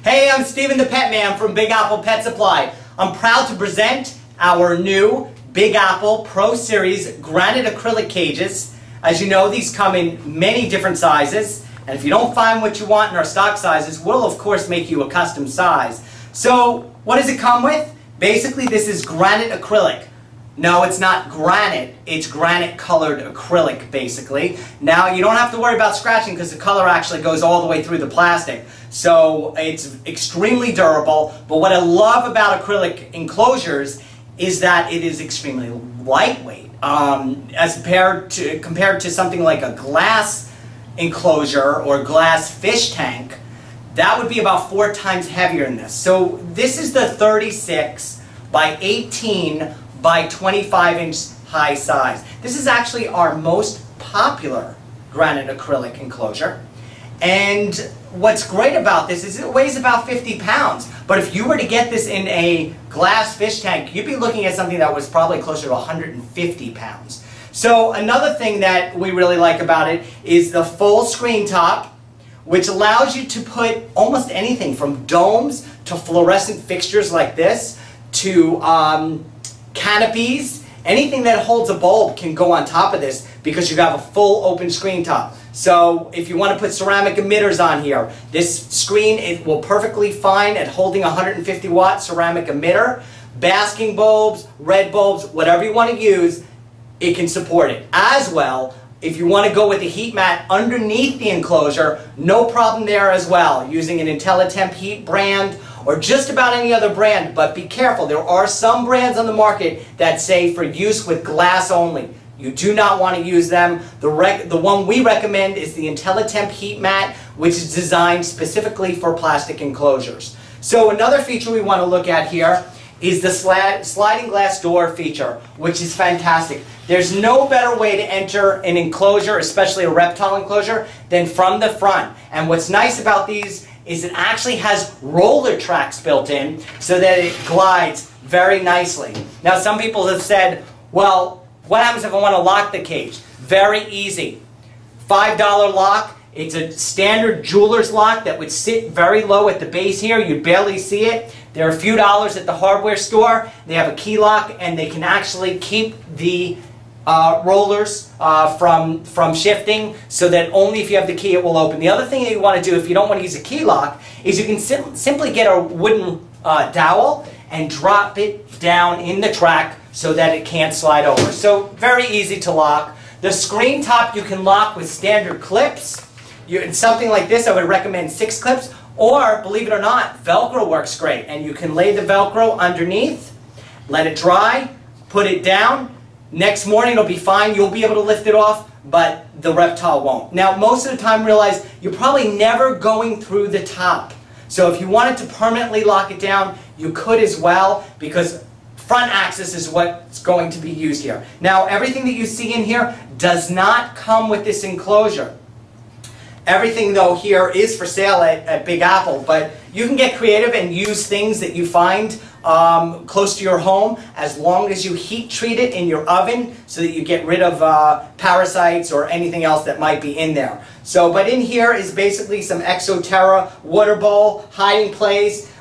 Hey, I'm Steven the Pet Man from Big Apple Pet Supply. I'm proud to present our new Big Apple Pro Series Granite Acrylic cages. As you know, these come in many different sizes, and if you don't find what you want in our stock sizes, we'll of course make you a custom size. So, what does it come with? Basically, this is granite acrylic. No, it's not granite, it's granite colored acrylic, basically. Now, you don't have to worry about scratching because the color actually goes all the way through the plastic. So, it's extremely durable. But what I love about acrylic enclosures is that it is extremely lightweight. As compared to something like a glass enclosure or glass fish tank, that would be about 4 times heavier than this. So, this is the 36 by 18 by 25-inch high size. This is actually our most popular granite acrylic enclosure. And what's great about this is it weighs about 50 pounds. But if you were to get this in a glass fish tank, you'd be looking at something that was probably closer to 150 pounds. So another thing that we really like about it is the full screen top, which allows you to put almost anything from domes to fluorescent fixtures like this to canopies. Anything that holds a bulb can go on top of this because you have a full open screen top. So if you want to put ceramic emitters on here, this screen it will perfectly fine at holding a 150 watt ceramic emitter. Basking bulbs, red bulbs, whatever you want to use, it can support it. As well, if you want to go with the heat mat underneath the enclosure, no problem there as well, using an IntelliTemp heat brand or just about any other brand, but be careful. There are some brands on the market that say for use with glass only. You do not want to use them. The one we recommend is the IntelliTemp heat mat, which is designed specifically for plastic enclosures. So another feature we want to look at here is the sliding glass door feature, which is fantastic. There's no better way to enter an enclosure, especially a reptile enclosure, than from the front. And what's nice about these is it actually has roller tracks built in so that it glides very nicely. Now some people have said, well, what happens if I want to lock the cage? Very easy. $5 lock. It's a standard jeweler's lock that would sit very low at the base here. You'd barely see it. They're a few dollars at the hardware store. They have a key lock and they can actually keep the rollers from shifting so that only if you have the key it will open. The other thing that you want to do if you don't want to use a key lock is you can simply get a wooden dowel and drop it down in the track so that it can't slide over. So very easy to lock. The screen top you can lock with standard clips. Something like this I would recommend 6 clips, or believe it or not, Velcro works great. And you can lay the Velcro underneath, let it dry, put it down. Next morning it'll be fine. You'll be able to lift it off, but the reptile won't. Now most of the time realize you're probably never going through the top. So if you wanted to permanently lock it down, you could as well, because front axis is what's going to be used here. Now everything that you see in here does not come with this enclosure. Everything though here is for sale at Big Apple, but you can get creative and use things that you find close to your home as long as you heat treat it in your oven so that you get rid of parasites or anything else that might be in there. So, but in here is basically some Exoterra water bowl hiding place.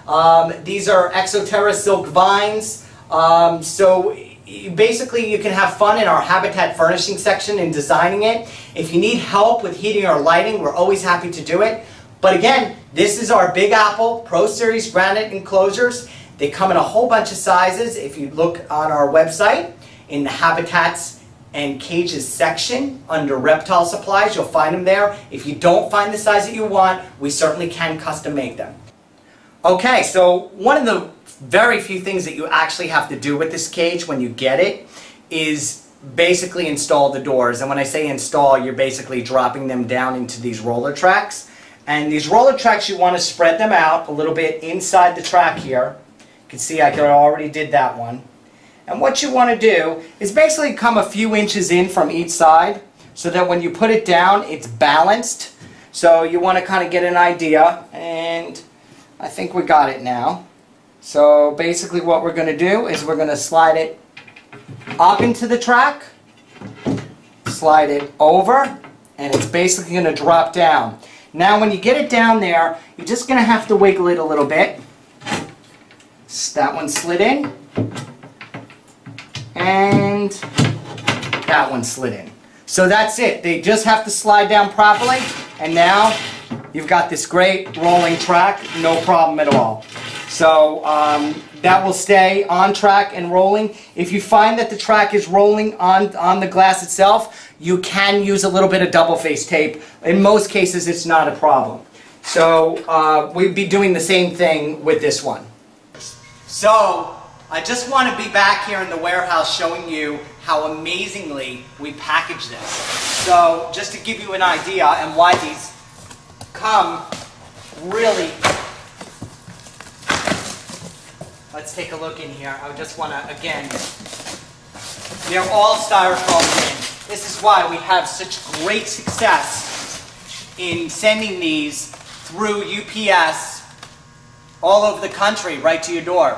These are Exoterra silk vines. So basically you can have fun in our habitat furnishing section in designing it. If you need help with heating or lighting, we're always happy to do it. But again, this is our Big Apple Pro Series granite enclosures. They come in a whole bunch of sizes. If you look on our website, in the Habitats and Cages section, under Reptile Supplies, you'll find them there. If you don't find the size that you want, we certainly can custom make them. Okay, so one of the very few things that you actually have to do with this cage when you get it is basically install the doors. And when I say install, you're basically dropping them down into these roller tracks. And these roller tracks, you want to spread them out a little bit inside the track here. You can see I already did that one. And what you want to do is basically come a few inches in from each side so that when you put it down, it's balanced. So you want to kind of get an idea, and I think we got it now. So basically what we're going to do is we're going to slide it up into the track, slide it over, and it's basically going to drop down. Now when you get it down there, you're just going to have to wiggle it a little bit. That one slid in. And that one slid in. So that's it. They just have to slide down properly. And now you've got this great rolling track, no problem at all. So that will stay on track and rolling. If you find that the track is rolling on the glass itself, you can use a little bit of double face tape. In most cases, it's not a problem. So we'd be doing the same thing with this one. So I just want to be back here in the warehouse showing you how amazingly we package this. So just to give you an idea and why these come really... Let's take a look in here. I just want to, again, they're all styrofoam in. This is why we have such great success in sending these through UPS all over the country, right to your door.